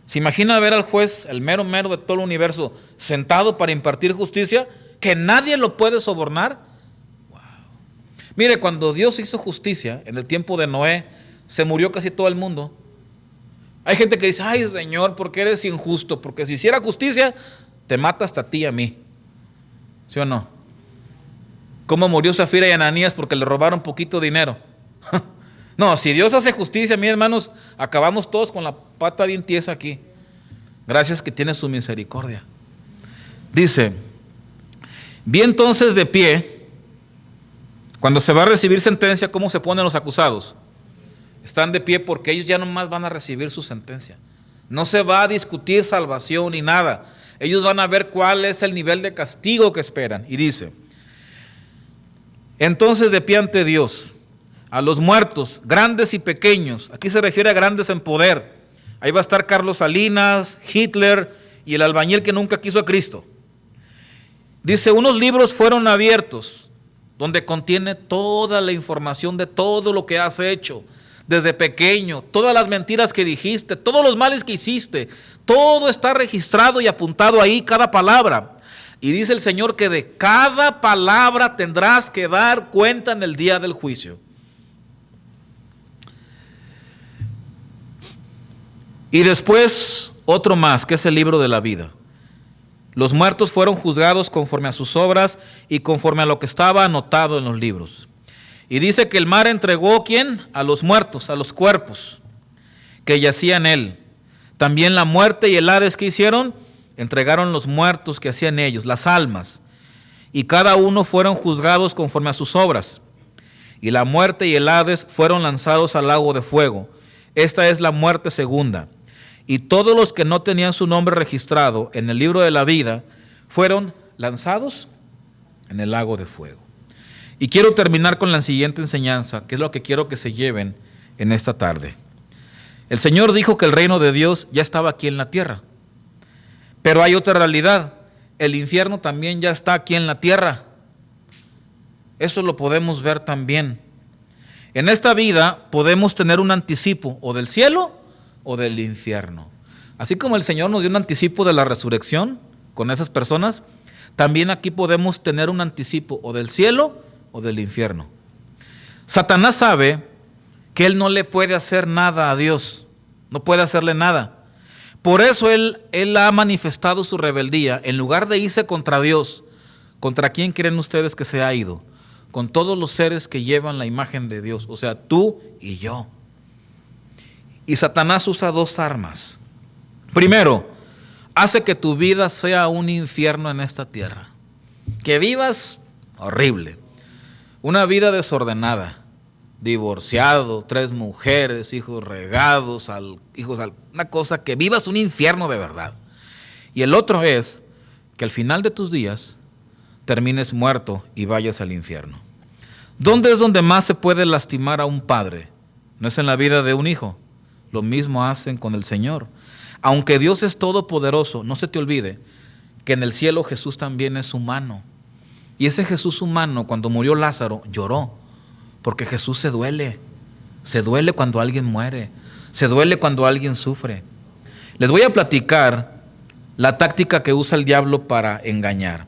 ¿Se imagina ver al juez, el mero mero de todo el universo, sentado para impartir justicia, que nadie lo puede sobornar? Wow. Mire, cuando Dios hizo justicia, en el tiempo de Noé, se murió casi todo el mundo. Hay gente que dice, ay Señor, ¿por qué eres injusto? Porque si hiciera justicia, te mata hasta a ti y a mí. ¿Sí o no? ¿Cómo murió Zafira y Ananías? Porque le robaron poquito dinero. No, si Dios hace justicia, mis hermanos, acabamos todos con la pata bien tiesa aquí. Gracias que tiene su misericordia. Dice, vi entonces de pie, cuando se va a recibir sentencia, ¿cómo se ponen los acusados? Están de pie porque ellos ya nomás van a recibir su sentencia. No se va a discutir salvación ni nada. Ellos van a ver cuál es el nivel de castigo que esperan. Y dice, entonces de pie ante Dios, a los muertos, grandes y pequeños, aquí se refiere a grandes en poder. Ahí va a estar Carlos Salinas, Hitler y el albañil que nunca quiso a Cristo. Dice, unos libros fueron abiertos, donde contiene toda la información de todo lo que has hecho, desde pequeño, todas las mentiras que dijiste, todos los males que hiciste, todo está registrado y apuntado ahí, cada palabra. Y dice el Señor que de cada palabra tendrás que dar cuenta en el día del juicio. Y después otro más, que es el libro de la vida. Los muertos fueron juzgados conforme a sus obras y conforme a lo que estaba anotado en los libros. Y dice que el mar entregó, ¿quién? A los muertos, a los cuerpos que yacían en él. También la muerte y el Hades, ¿qué hicieron? Entregaron los muertos que hacían ellos, las almas. Y cada uno fueron juzgados conforme a sus obras. Y la muerte y el Hades fueron lanzados al lago de fuego. Esta es la muerte segunda. Y todos los que no tenían su nombre registrado en el libro de la vida fueron lanzados en el lago de fuego. Y quiero terminar con la siguiente enseñanza, que es lo que quiero que se lleven en esta tarde. El Señor dijo que el reino de Dios ya estaba aquí en la tierra. Pero hay otra realidad. El infierno también ya está aquí en la tierra. Eso lo podemos ver también. En esta vida podemos tener un anticipo o del cielo o del infierno. Así como el Señor nos dio un anticipo de la resurrección con esas personas, también aquí podemos tener un anticipo o del cielo o del infierno. Satanás sabe que él no le puede hacer nada a Dios, no puede hacerle nada. Por eso él ha manifestado su rebeldía. En lugar de irse contra Dios, ¿contra quién creen ustedes que se ha ido? Con todos los seres que llevan la imagen de Dios, o sea, tú y yo. Y Satanás usa dos armas. Primero, hace que tu vida sea un infierno en esta tierra. Que vivas horrible. Una vida desordenada. Divorciado, 3 mujeres, hijos regados, una cosa que vivas un infierno de verdad. Y el otro es que al final de tus días termines muerto y vayas al infierno. ¿Dónde es donde más se puede lastimar a un padre? No es en la vida de un hijo. Lo mismo hacen con el Señor. Aunque Dios es todopoderoso, no se te olvide que en el cielo Jesús también es humano. Y ese Jesús humano, cuando murió Lázaro, lloró. Porque Jesús se duele cuando alguien muere, se duele cuando alguien sufre. Les voy a platicar la táctica que usa el diablo para engañar.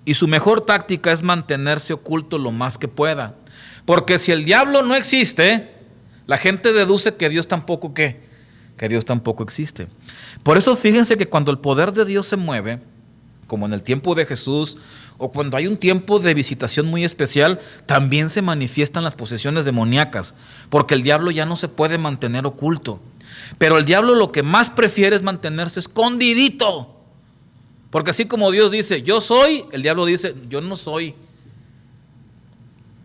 Y su mejor táctica es mantenerse oculto lo más que pueda. Porque si el diablo no existe, la gente deduce que Dios tampoco ¿qué? Que Dios tampoco existe. Por eso fíjense que cuando el poder de Dios se mueve, como en el tiempo de Jesús, o cuando hay un tiempo de visitación muy especial, también se manifiestan las posesiones demoníacas, porque el diablo ya no se puede mantener oculto. Pero el diablo lo que más prefiere es mantenerse escondidito, porque así como Dios dice, yo soy, el diablo dice, yo no soy.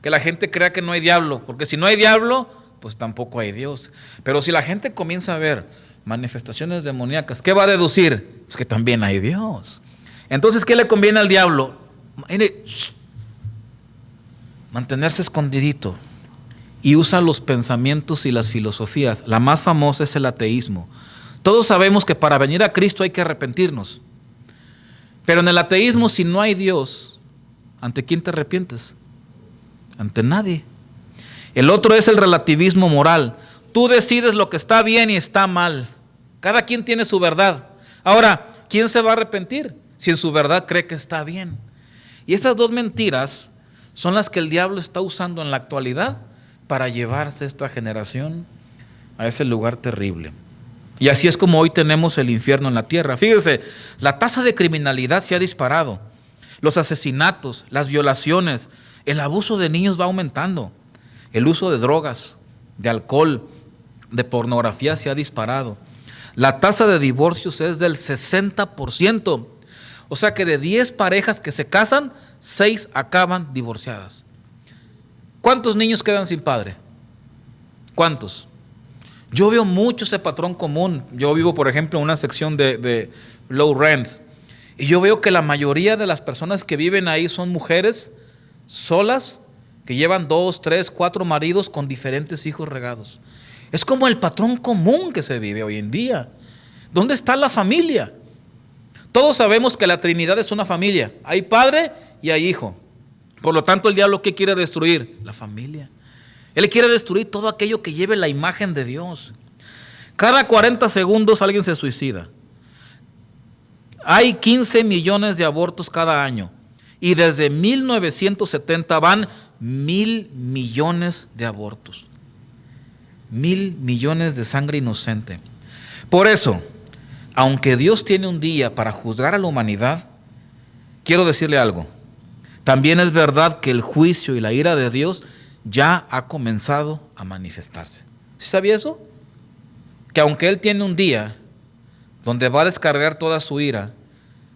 Que la gente crea que no hay diablo, porque si no hay diablo, pues tampoco hay Dios. Pero si la gente comienza a ver manifestaciones demoníacas, ¿qué va a deducir? Pues que también hay Dios. Entonces, ¿qué le conviene al diablo? Mantenerse escondidito, y usa los pensamientos y las filosofías. La más famosa es el ateísmo. Todos sabemos que para venir a Cristo hay que arrepentirnos, pero en el ateísmo, si no hay Dios, ¿ante quién te arrepientes? Ante nadie. El otro es el relativismo moral. Tú decides lo que está bien y está mal. Cada quien tiene su verdad. Ahora, ¿quién se va a arrepentir si en su verdad cree que está bien? Y estas dos mentiras son las que el diablo está usando en la actualidad para llevarse esta generación a ese lugar terrible. Y así es como hoy tenemos el infierno en la tierra. Fíjese, la tasa de criminalidad se ha disparado. Los asesinatos, las violaciones, el abuso de niños va aumentando. El uso de drogas, de alcohol, de pornografía se ha disparado. La tasa de divorcios es del 60%. O sea que de 10 parejas que se casan, 6 acaban divorciadas. ¿Cuántos niños quedan sin padre? ¿Cuántos? Yo veo mucho ese patrón común. Yo vivo, por ejemplo, en una sección de low rent. Y yo veo que la mayoría de las personas que viven ahí son mujeres solas, que llevan 2, 3, 4 maridos con diferentes hijos regados. Es como el patrón común que se vive hoy en día. ¿Dónde está la familia? Todos sabemos que la Trinidad es una familia. Hay padre y hay hijo. Por lo tanto, el diablo, ¿qué quiere destruir? La familia. Él quiere destruir todo aquello que lleve la imagen de Dios. Cada 40 segundos alguien se suicida. Hay 15 millones de abortos cada año. Y desde 1970 van 1,000 millones de abortos. 1,000 millones de sangre inocente. Por eso, aunque Dios tiene un día para juzgar a la humanidad, quiero decirle algo. También es verdad que el juicio y la ira de Dios ya ha comenzado a manifestarse. ¿Sí sabía eso? Que aunque Él tiene un día donde va a descargar toda su ira,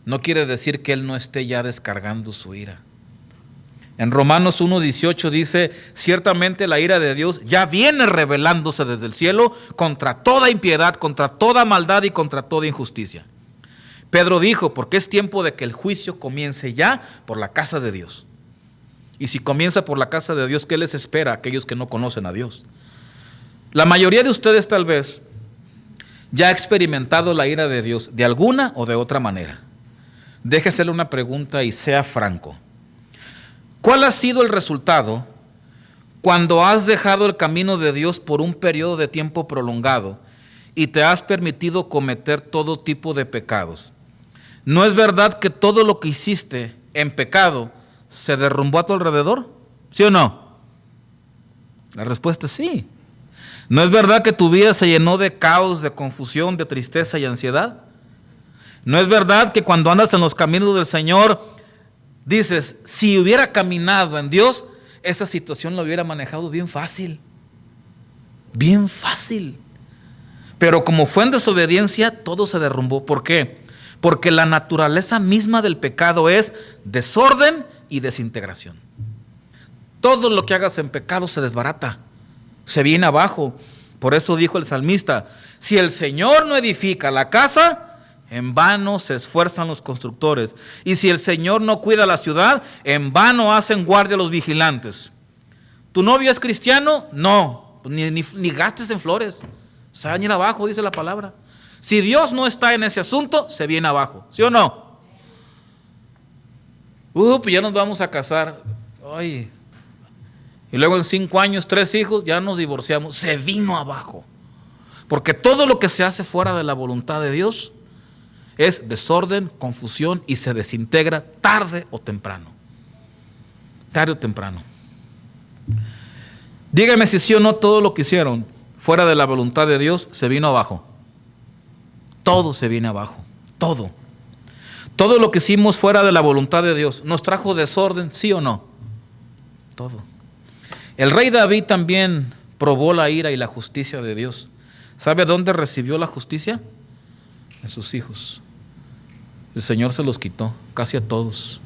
no quiere decir que Él no esté ya descargando su ira. En Romanos 1:18 dice, ciertamente la ira de Dios ya viene revelándose desde el cielo contra toda impiedad, contra toda maldad y contra toda injusticia. Pedro dijo, porque es tiempo de que el juicio comience ya por la casa de Dios. Y si comienza por la casa de Dios, ¿qué les espera a aquellos que no conocen a Dios? La mayoría de ustedes tal vez ya ha experimentado la ira de Dios de alguna o de otra manera. Deje hacerle una pregunta y sea franco. ¿Cuál ha sido el resultado cuando has dejado el camino de Dios por un periodo de tiempo prolongado y te has permitido cometer todo tipo de pecados? ¿No es verdad que todo lo que hiciste en pecado se derrumbó a tu alrededor? ¿Sí o no? La respuesta es sí. ¿No es verdad que tu vida se llenó de caos, de confusión, de tristeza y ansiedad? ¿No es verdad que cuando andas en los caminos del Señor, dices, si hubiera caminado en Dios, esa situación la hubiera manejado bien fácil? Bien fácil. Pero como fue en desobediencia, todo se derrumbó. ¿Por qué? Porque la naturaleza misma del pecado es desorden y desintegración. Todo lo que hagas en pecado se desbarata, se viene abajo. Por eso dijo el salmista, si el Señor no edifica la casa, en vano se esfuerzan los constructores. Y si el Señor no cuida la ciudad, en vano hacen guardia los vigilantes. ¿Tu novio es cristiano? No, ni gastes en flores. Se va a venir abajo, dice la palabra. Si Dios no está en ese asunto, se viene abajo. ¿Sí o no? Pues ya nos vamos a casar. Ay. Y luego en 5 años, 3 hijos, ya nos divorciamos. Se vino abajo. Porque todo lo que se hace fuera de la voluntad de Dios es desorden, confusión y se desintegra tarde o temprano. Tarde o temprano. Dígame si sí o no todo lo que hicieron fuera de la voluntad de Dios se vino abajo. Todo se viene abajo. Todo. Todo lo que hicimos fuera de la voluntad de Dios nos trajo desorden, ¿sí o no? Todo. El rey David también probó la ira y la justicia de Dios. ¿Sabe dónde recibió la justicia? En sus hijos. El Señor se los quitó, casi a todos.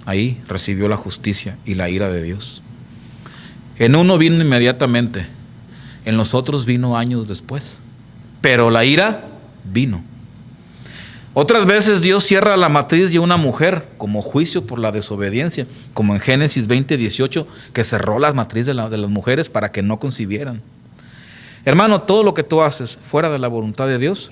Ahí recibió la justicia y la ira de Dios. En uno vino inmediatamente, en los otros vino años después. Pero la ira vino. Otras veces Dios cierra la matriz de una mujer como juicio por la desobediencia, como en Génesis 20:18, que cerró la matriz de las mujeres para que no concibieran. Hermano, todo lo que tú haces fuera de la voluntad de Dios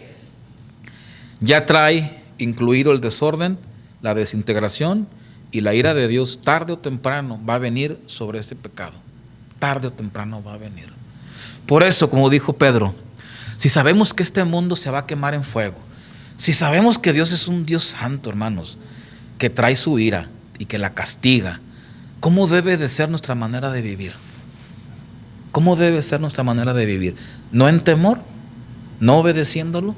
ya trae incluido el desorden, la desintegración y la ira de Dios. Tarde o temprano va a venir sobre ese pecado. Tarde o temprano va a venir. Por eso, como dijo Pedro, si sabemos que este mundo se va a quemar en fuego, si sabemos que Dios es un Dios santo, hermanos, que trae su ira y que la castiga, ¿cómo debe de ser nuestra manera de vivir? ¿Cómo debe ser nuestra manera de vivir? ¿No en temor? ¿No obedeciéndolo?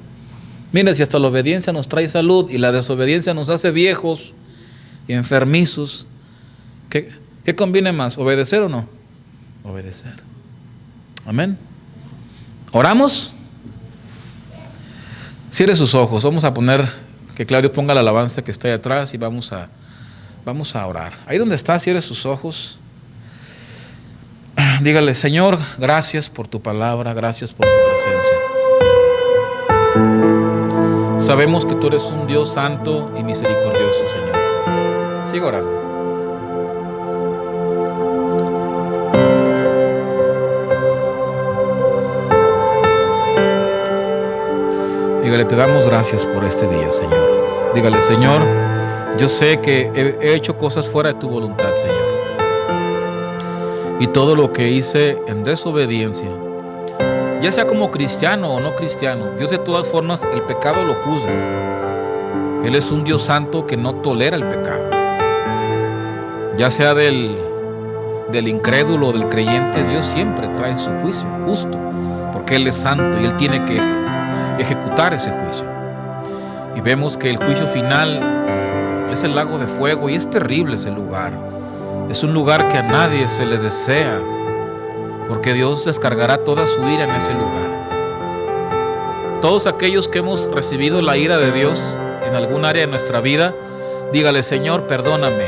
Mire, si hasta la obediencia nos trae salud y la desobediencia nos hace viejos y enfermizos, ¿qué conviene más? ¿Obedecer o no? Obedecer. Amén. ¿Oramos? Cierre sus ojos. Vamos a poner, que Claudio ponga la alabanza que está ahí atrás y vamos a orar. Ahí donde está, cierre sus ojos. Dígale, Señor, gracias por tu palabra, gracias por tu presencia. Sabemos que tú eres un Dios santo y misericordioso, Señor. Siga orando. Dígale, te damos gracias por este día, Señor. Dígale, Señor, yo sé que he hecho cosas fuera de tu voluntad, Señor. Y todo lo que hice en desobediencia, ya sea como cristiano o no cristiano, Dios de todas formas el pecado lo juzga. Él es un Dios santo que no tolera el pecado. Ya sea del incrédulo o del creyente, Dios siempre trae su juicio justo, porque Él es santo y Él tiene que ejecutar ese juicio. Y vemos que el juicio final es el lago de fuego y es terrible ese lugar. Es un lugar que a nadie se le desea, porque Dios descargará toda su ira en ese lugar. Todos aquellos que hemos recibido la ira de Dios en algún área de nuestra vida, dígale, Señor, perdóname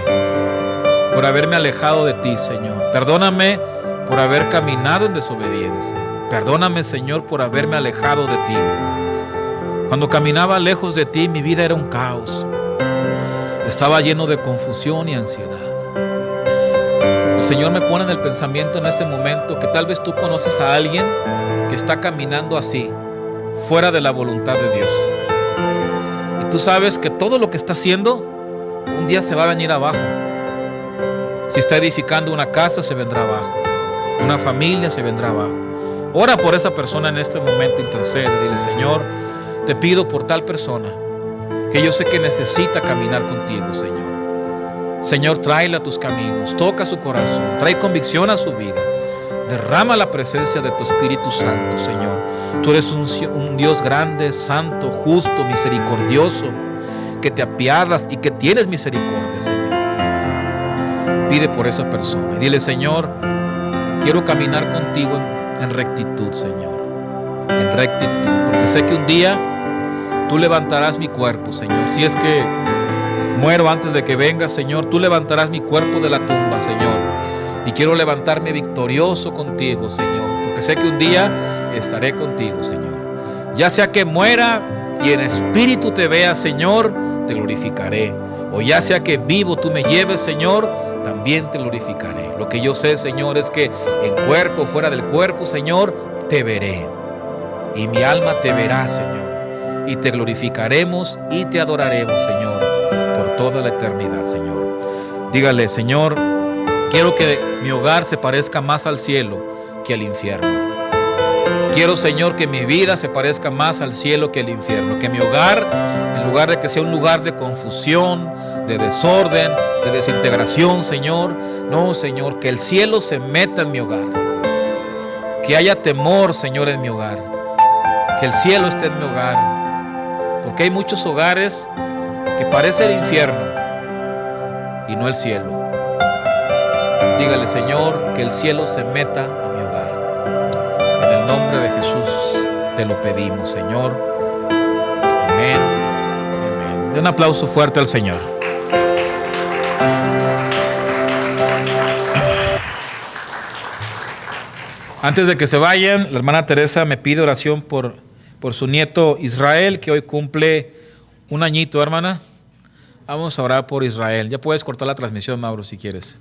por haberme alejado de ti, Señor. Perdóname por haber caminado en desobediencia. Perdóname, Señor, por haberme alejado de ti. Cuando caminaba lejos de ti, mi vida era un caos. Estaba lleno de confusión y ansiedad. El Señor me pone en el pensamiento en este momento que tal vez tú conoces a alguien que está caminando así, fuera de la voluntad de Dios. Y tú sabes que todo lo que está haciendo un día se va a venir abajo. Si está edificando una casa, se vendrá abajo. Una familia, se vendrá abajo. Ora por esa persona en este momento, intercede. Dile: Señor, te pido por tal persona que yo sé que necesita caminar contigo, Señor. Señor, tráela a tus caminos, toca su corazón, trae convicción a su vida. Derrama la presencia de tu Espíritu Santo, Señor. Tú eres un Dios grande, santo, justo, misericordioso, que te apiadas y que tienes misericordia, Señor. Pide por esa persona y dile: Señor, quiero caminar contigo en rectitud, Señor. En rectitud, porque sé que un día tú levantarás mi cuerpo, Señor. Si es que muero antes de que vengas, Señor, tú levantarás mi cuerpo de la tumba, Señor. Y quiero levantarme victorioso contigo, Señor, porque sé que un día estaré contigo, Señor. Ya sea que muera y en espíritu te vea, Señor, te glorificaré. O ya sea que vivo tú me lleves, Señor, también te glorificaré. Lo que yo sé, Señor, es que en cuerpo o fuera del cuerpo, Señor, te veré. Y mi alma te verá, Señor. Y te glorificaremos y te adoraremos, Señor, por toda la eternidad, Señor. Dígale: Señor, quiero que mi hogar se parezca más al cielo que al infierno. Quiero, Señor, que mi vida se parezca más al cielo que al infierno. Que mi hogar, en lugar de que sea un lugar de confusión, de desorden, de desintegración, Señor, no, Señor, que el cielo se meta en mi hogar. Que haya temor, Señor, en mi hogar. Que el cielo esté en mi hogar. Porque hay muchos hogares que parece el infierno y no el cielo. Dígale: Señor, que el cielo se meta a mi hogar. En el nombre de Jesús te lo pedimos, Señor. Amén. Amén. De un aplauso fuerte al Señor. Antes de que se vayan, la hermana Teresa me pide oración por su nieto Israel, que hoy cumple un añito, hermana. Vamos a orar por Israel. Ya puedes cortar la transmisión, Mauro, si quieres.